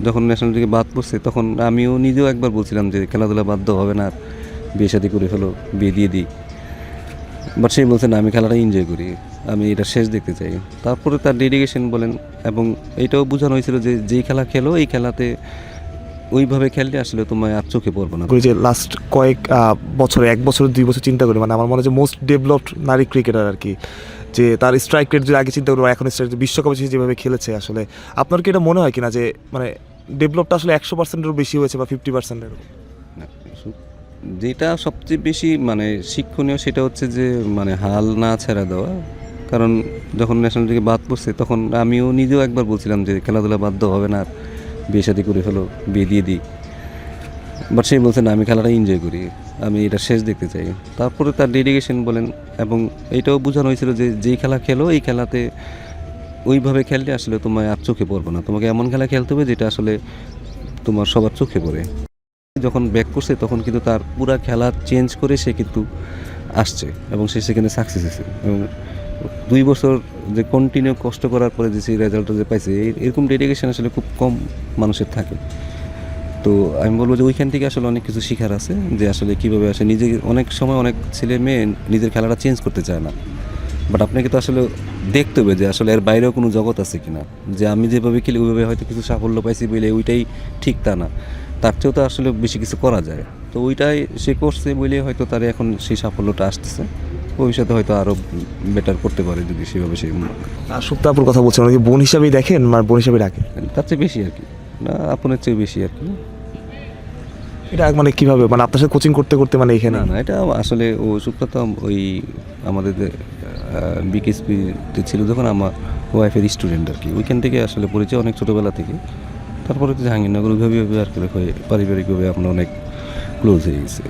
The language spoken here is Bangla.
যখন ন্যাশনাল থেকে বাদ পড়ছে তখন আমিও নিজেও একবার বলছিলাম যে খেলাধুলা বাদ দেওয়া হবে না, আর বিয়ে শাদী করে ফেলো, বিয়ে দিয়ে দিই। বাট সে বলছে না, আমি খেলাটা এনজয় করি, আমি এটা শেষ দেখতে চাই। তারপরে তার ডেডিকেশন বলেন, এবং এইটাও বোঝানো হয়েছিল যে যেই খেলা খেলো এই খেলাতে ওইভাবে খেললে আসলে তোমায় আর চোখে পড়বো না। করি যে লাস্ট কয়েক বছরে, 1 বছর 2 বছর চিন্তা করি, মানে আমার মনে হয় যে মোস্ট ডেভেলপড নারী ক্রিকেটার আর কি, যে তার স্ট্রাইক রেট যদি আগে চিন্তা করবো, এখন স্ট্রাইক বিশ্বকাপে সে যেভাবে খেলেছে, আসলে আপনার কি এটা মনে হয় কিনা যে মানে ডেভেলপটা আসলে 100%-এরও বেশি হয়েছে বা 50%-এর? না, যেটা সবচেয়ে বেশি মানে শিক্ষণীয় সেটা হচ্ছে যে মানে হাল না ছেড়ে দেওয়া। কারণ যখন ন্যাশনাল থেকে বাদ পড়ছে তখন আমিও নিজেও একবার বলছিলাম যে খেলাধুলা বাদ দেওয়া হবে না, আর বিয়ে শাদী করে ফেলো, বিয়ে দিয়ে দিই। বাট সে বলছে না, আমি খেলাটা এনজয় করি, আমি এটা শেষ দেখতে চাই। তারপরে তার ডেডিকেশন বলেন, এবং এইটাও বোঝানো হয়েছিল যে যেই খেলা খেলো এই খেলাতে ওইভাবে খেললে আসলে তোমায় আর চোখে পড়বো না, তোমাকে এমন খেলা খেলতে হবে যেটা আসলে তোমার সবার চোখে পড়ে। যখন ব্যাক করছে তখন কিন্তু তার পুরা খেলা চেঞ্জ করে সে কিন্তু আসছে, এবং সে সেখানে সাকসেস হয়েছে। এবং 2 বছর যে কন্টিনিউ কষ্ট করার পরে যে সেই রেজাল্টটা যে পাইছে, এরকম ডেডিকেশন আসলে খুব কম মানুষের থাকে। তো আমি বলবো যে ওইখান থেকে আসলে অনেক কিছু শেখার আছে, যে আসলে কীভাবে আসে নিজে। অনেক সময় অনেক ছেলে মেয়ে নিজের খেলাটা চেঞ্জ করতে চায় না, বাট আপনাকে তো আসলে দেখতে হবে যে আসলে এর বাইরেও কোনো জগৎ আছে কিনা। যে আমি যেভাবে খেলি ওইভাবে হয়তো কিছু সাফল্য পাইছি বলে ওইটাই ঠিক তা না, তার চেয়েও তো আসলে বেশি কিছু করা যায়। তো ওইটাই সে করছে বলে হয়তো তার এখন সেই সাফল্যটা আসতেছে, ভবিষ্যতে হয়তো আরও বেটার করতে পারে যদি সেভাবে সে সুপ্তাপুর কথা বলছেন, অনেকে বোন হিসাবেই দেখেন, আর বোন হিসাবে ডাকেন? তার চেয়ে বেশি আর কি, না আপনার চেয়ে বেশি আর কি। এটা মানে কিভাবে, মানে আপনার সাথে কোচিং করতে করতে মানে এখানে? না না, এটা আসলে ও সুপ্রত ওই আমাদের বিকেএসপিতে ছিল যখন আমার ওয়াইফের স্টুডেন্ট আর কি, ওইখান থেকে আসলে পরিচয় অনেক ছোটোবেলা থেকে। তারপরে তো জাহাঙ্গীরনগর ওইভাবে আর কি পারিবারিকভাবে আমরা অনেক ক্লোজ হয়ে গেছে।